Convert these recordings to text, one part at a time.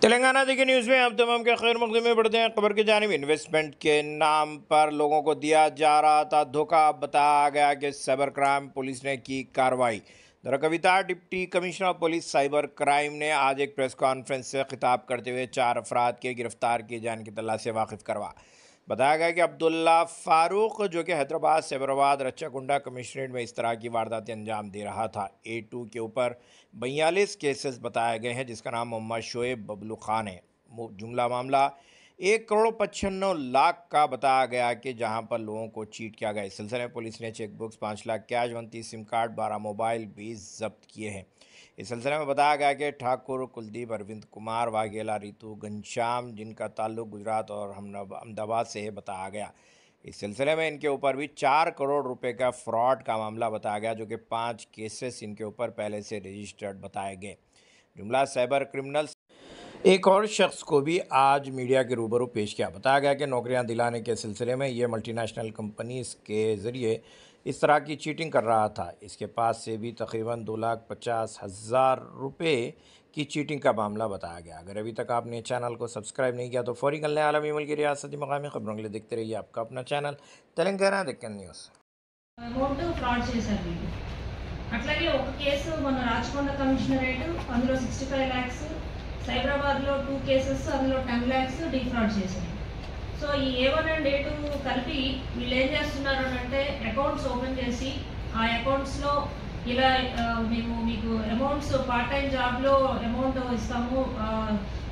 तेलंगाना देखिए न्यूज़ में आप तमाम के खैर मकदमे में बढ़ते हैं। खबर की जानिब इन्वेस्टमेंट के नाम पर लोगों को दिया जा रहा था धोखा। बताया गया कि साइबर क्राइम पुलिस ने की कार्रवाई। Kavita deputy commissioner of police cyber crime ने आज एक प्रेस कॉन्फ्रेंस से खिताब करते हुए 4 अफराद के गिरफ्तार किए जाने की तलाश से वाकिफ करवा। बताया गया कि अब्दुल्ला फारूक जो कि हैदराबाद सैबराबाद रच्चाकुंडा कमिश्नरेट में इस तरह की वारदातें अंजाम दे रहा था। A2 के ऊपर 42 केसेस बताए गए हैं, जिसका नाम मोहम्मद शोएब बबलू खान है। जुमला मामला 1,95,00,000 का बताया गया कि जहां पर लोगों को चीट किया गया। इस सिलसिले में पुलिस ने cheque books, 5 lakh cash, 29 SIM card, 12 mobile 20 जब्त किए हैं। इस सिलसिले में बताया गया कि ठाकुर कुलदीप, अरविंद कुमार, वाघेला, रितु, घनश्याम, जिनका ताल्लुक गुजरात और अहमदाबाद से है, बताया गया। इस सिलसिले में इनके ऊपर भी 4 करोड़ रुपए का फ्रॉड का मामला बताया गया, जो कि 5 केसेस इनके ऊपर पहले से रजिस्टर्ड बताए गए। जुमला साइबर क्रिमिनल्स एक और शख्स को भी आज मीडिया के रूबरू पेश किया। बताया गया कि नौकरियां दिलाने के सिलसिले में ये मल्टीनेशनल कंपनीज के ज़रिए इस तरह की चीटिंग कर रहा था। इसके पास से भी तकरीबन 2,50,000 रुपये की चीटिंग का मामला बताया गया। अगर अभी तक आपने चैनल को सब्सक्राइब नहीं किया तो फौरी कर लें। आलमी मुल्क की रियासती मकामी खबरों के लिए देखते रहिए आपका अपना channel Telangana Deccan news. Amount fraud చేశారు వీళ్ళు. అట్లాగే ఒక కేసు మన రాచకొండ కమిషనరేట్, అందులో 65 lakhs, సైబరాబాద్లో 2 కేసెస్, అందులో 10 lakhs డిఫ్రాడ్ చేశారు. సో ఈ A1 అండ్ A2 కలిపి వీళ్ళు ఏం చేస్తున్నారు అంటే అకౌంట్స్ ఓపెన్ చేసి ఆ అకౌంట్స్లో ఇలా మేము మీకు అమౌంట్స్ పార్ట్ టైం జాబ్లో అమౌంట్ ఇస్తాము,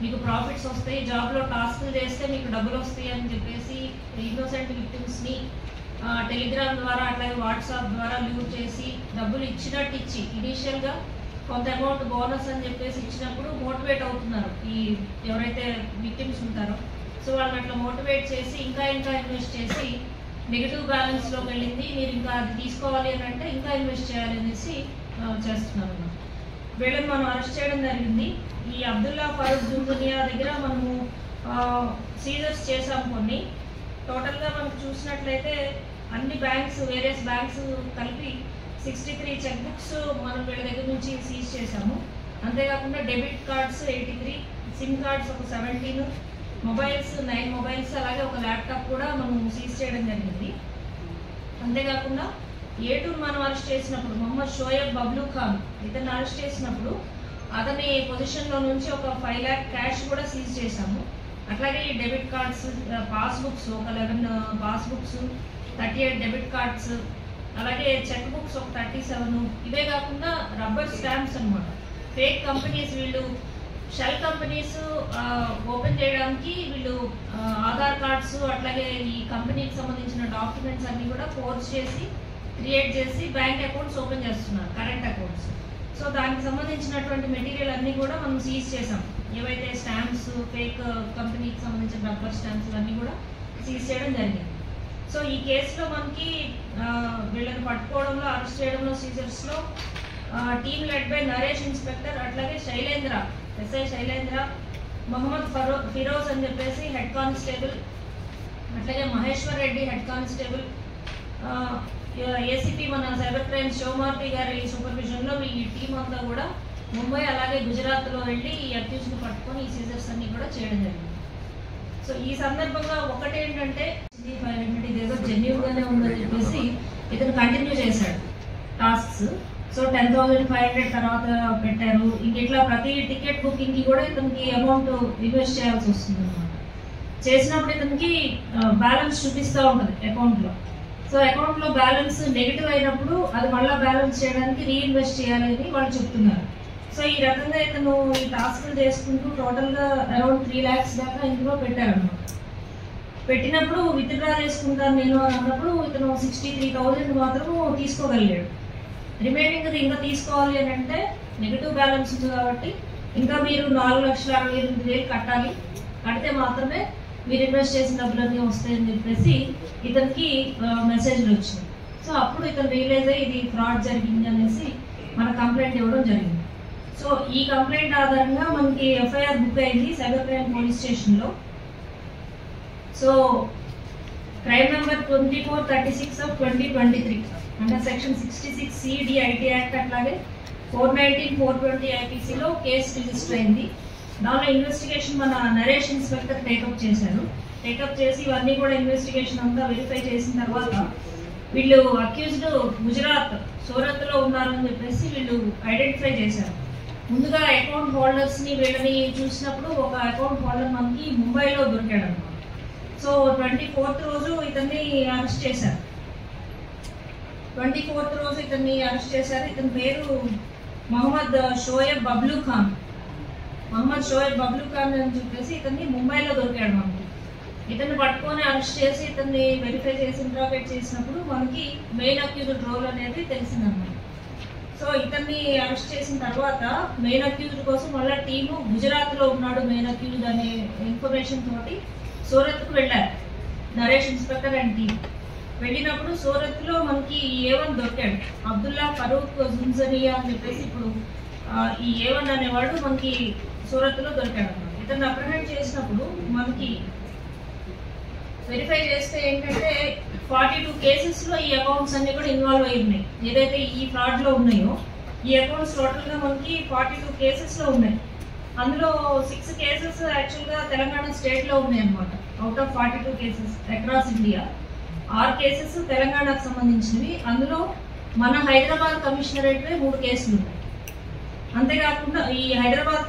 మీకు ప్రాఫిట్స్ వస్తాయి, జాబ్లో టాస్క్లు చేస్తే మీకు డబ్బులు వస్తాయి అని చెప్పేసి ఇన్నోసెంట్ విక్టిమ్స్ని టెలిగ్రామ్ ద్వారా అట్లాగే వాట్సాప్ ద్వారా లీవ్ చేసి డబ్బులు ఇచ్చినట్టు ఇచ్చి ఇనీషియల్గా కొంత అమౌంట్ బోనస్ అని చెప్పేసి ఇచ్చినప్పుడు మోటివేట్ అవుతున్నారు ఈ ఎవరైతే విక్టిమ్స్ ఉంటారో. సో వాళ్ళని అట్లా మోటివేట్ చేసి ఇంకా ఇన్వెస్ట్ చేసి నెగిటివ్ బ్యాలెన్స్లోకి వెళ్ళింది, మీరు ఇంకా అది తీసుకోవాలి అని అంటే ఇంకా ఇన్వెస్ట్ చేయాలి అనేసి చేస్తున్నారు. వీళ్ళని మనం అరెస్ట్ చేయడం జరిగింది. ఈ అబ్దుల్లా ఫరూక్ జుందునియా దగ్గర మనము సీజర్స్ చేసాం కొన్ని. టోటల్గా మనకు చూసినట్లయితే అన్ని బ్యాంక్స్, వేరియస్ బ్యాంక్స్ కలిపి 63 చెక్ బుక్స్ మనం వీళ్ళ దగ్గర నుంచి సీజ్ చేసాము. అంతేకాకుండా డెబిట్ కార్డ్స్ 83, సిమ్ కార్డ్స్ ఒక 17, మొబైల్స్ 9 మొబైల్స్, అలాగే ఒక ల్యాప్టాప్ కూడా మనం సీజ్ చేయడం జరిగింది. అంతేకాకుండా A2 మనం అరెస్ట్ చేసినప్పుడు మొహమ్మద్ షోయబ్ బబ్లూ ఖాన్ ఇతన్ని అరెస్ట్ చేసినప్పుడు అతని పొజిషన్లో నుంచి ఒక 5 lakh క్యాష్ కూడా సీజ్ చేశాము. అట్లాగే ఈ డెబిట్ కార్డ్స్, పాస్బుక్స్ ఒక 11 పాస్బుక్స్, 38 డెబిట్ కార్డ్స్, అలాగే చెక్ బుక్స్ ఒక 37. ఇవే కాకుండా రబ్బర్ స్టాంప్స్ అనమాట. ఫేక్ కంపెనీస్, వీళ్ళు షెల్ కంపెనీస్ ఓపెన్ చేయడానికి వీళ్ళు ఆధార్ కార్డ్స్ అట్లాగే ఈ కంపెనీకి సంబంధించిన డాక్యుమెంట్స్ అన్నీ కూడా ఫోర్స్ చేసి క్రియేట్ చేసి బ్యాంక్ అకౌంట్స్ ఓపెన్ చేస్తున్నారు, కరెంట్ అకౌంట్స్. సో దానికి సంబంధించినటువంటి మెటీరియల్ అన్నీ కూడా మనం సీజ్ చేసాం. ఏవైతే స్టాంప్స్, ఫేక్ కంపెనీకి సంబంధించిన రబ్బర్ స్టాంప్స్ ఇవన్నీ కూడా సీజ్ చేయడం జరిగింది. సో ఈ కేసులో మనకి వీళ్ళని పట్టుకోవడంలో, అరెస్ట్ చేయడంలో, సీజర్స్లో team led by Naresh inspector, అట్లాగే శైలేంద్ర, ఎస్ఐ శైలేంద్ర, మొహమ్మద్ ఫిరోజ్ అని చెప్పేసి హెడ్ కానిస్టేబుల్, అట్లాగే Maheshwar Reddy head constable, ACP మన సైబర్ క్రైమ్ శివమార్తి గారి సూపర్విజన్లో ఈ టీం అంతా కూడా ముంబై అలాగే గుజరాత్లో వెళ్ళి ఈ అక్యూజ్ని పట్టుకొని ఈ సీజర్స్ అన్ని కూడా చేయడం జరిగింది. సో ఈ సందర్భంగా ఒకటేంటంటే ఇదేదో జెన్యూన్గానే ఉందని చెప్పేసి ఇతను కంటిన్యూ చేశాడు టాస్క్స్. సో 10,500 తర్వాత పెట్టారు. ఇంక ఇట్లా ప్రతి టికెట్ బుకింగ్కి కూడా ఇతనికి అమౌంట్ ఇన్వెస్ట్ చేయాల్సి వస్తుంది అనమాట. చేసినప్పుడు ఇతనికి బ్యాలెన్స్ చూపిస్తూ ఉంటుంది అకౌంట్లో. సో అకౌంట్లో బ్యాలెన్స్ నెగిటివ్ అయినప్పుడు అది మళ్ళీ బ్యాలెన్స్ చేయడానికి రీఇన్వెస్ట్ చేయాలి అని వాళ్ళు చెప్తున్నారు. సో ఈ రకంగా ఇతను ఈ టాస్క్లు చేసుకుంటూ టోటల్గా అరౌండ్ 3 lakhs దాకా ఇందులో పెట్టారనమాట. పెట్టినప్పుడు విత్డ్రా చేసుకుంటాను నేను అన్నప్పుడు ఇతను 63,000 మాత్రము తీసుకోగలిగాడు. రిమైనింగ్ ఇంకా తీసుకోవాలి అని అంటే నెగిటివ్ బ్యాలెన్స్ ఉంది కాబట్టి ఇంకా మీరు 4,68,000 కట్టాలి, కడితే మాత్రమే మీరు ఇన్వెస్ట్ చేసిన డబ్బులన్నీ వస్తాయని చెప్పేసి ఇతనికి మెసేజ్లు వచ్చినాయి. సో అప్పుడు ఇతను రియలైజ్ అయ్యి ఇది ఫ్రాడ్ జరిగింది అనేసి మన కంప్లైంట్ ఇవ్వడం జరిగింది. సో ఈ కంప్లైంట్ ఆధారంగా మనకి ఎఫ్ఐఆర్ బుక్ అయింది సైబర్ క్రైమ్ పోలీస్ స్టేషన్లో. సో క్రైమ్ నెంబర్ 2436 of 2023 అంటే సెక్షన్ 66C DIT యాక్ట్, అట్లాగే 419, 420 IPCలో కేసు రిజిస్టర్ అయింది. దానిలో ఇన్వెస్టిగేషన్ మన నరేష్ ఇన్స్పెక్టర్ టేకప్ చేశారు. టేకప్ చేసి ఇవన్నీ కూడా ఇన్వెస్టిగేషన్ అంతా వెరిఫై చేసిన తర్వాత వీళ్ళు అక్యూజ్డ్ గుజరాత్ సూరత్లో ఉన్నారని చెప్పేసి వీళ్ళు ఐడెంటిఫై చేశారు. ముందుగా అకౌంట్ హోల్డర్స్ని వీళ్ళని చూసినప్పుడు ఒక అకౌంట్ హోల్డర్ మనకి ముంబైలో దొరికాడు అనమాట. సో 24th రోజు ఇతన్ని అరెస్ట్ చేశారు. 24th రోజు ఇతన్ని అరెస్ట్ చేశారు. ఇతని పేరు మహమ్మద్ షోయబ్ బబ్లూ ఖాన్. మహమ్మద్ షోయబ్ బబ్లూ ఖాన్ అని చెప్పేసి ఇతన్ని ముంబైలో దొరికాడు మనకి. ఇతన్ని పట్టుకొని అరెస్ట్ చేసి ఇతన్ని వెరిఫై చేసి ఇంట్రాగేట్ చేసినప్పుడు మనకి మెయిన్ అక్యూజ్డ్ రోల్ అనేది తెలిసిందన్నమాట. సో ఇతన్ని అరెస్ట్ చేసిన తర్వాత మెయిన్ అక్యూజ్డ్ కోసం మళ్ళీ టీము గుజరాత్లో ఉన్నాడు మెయిన్ అక్యూజ్డ్ అనే ఇన్ఫర్మేషన్ తోటి సూరత్కు వెళ్ళారు నరేష్ ఇన్స్పెక్టర్ అండ్ టీమ్. వెళ్ళినప్పుడు సూరత్లో మనకి A1 దొరికాడు. అబ్దుల్లా ఫరూక్ జుంజనియా అని చెప్పేసి ఇప్పుడు ఈ A1 అనేవాడు మనకి సూరత్లో దొరికాడు అన్నమాట. ఇతన్ని అప్రహెండ్ చేసినప్పుడు మనకి వెరిఫై చేస్తే ఏంటంటే 42 కేసెస్లో ఈ అకౌంట్స్ అన్ని కూడా ఇన్వాల్వ్ అయి ఉన్నాయి. ఏదైతే ఈ ఫ్రాడ్లో ఉన్నాయో ఈ అకౌంట్స్ టోటల్గా మనకి 42 కేసెస్లో ఉన్నాయి. అందులో 6 కేసెస్ యాక్చువల్గా తెలంగాణ స్టేట్లో ఉన్నాయి అన్నమాట. Out of 42 cases across India 6 cases తెలంగాణకు సంబంధించినవి. అందులో మన హైదరాబాద్ కమిషనరేట్వే 3 కేసులు ఉన్నాయి. అంతేకాకుండా ఈ హైదరాబాద్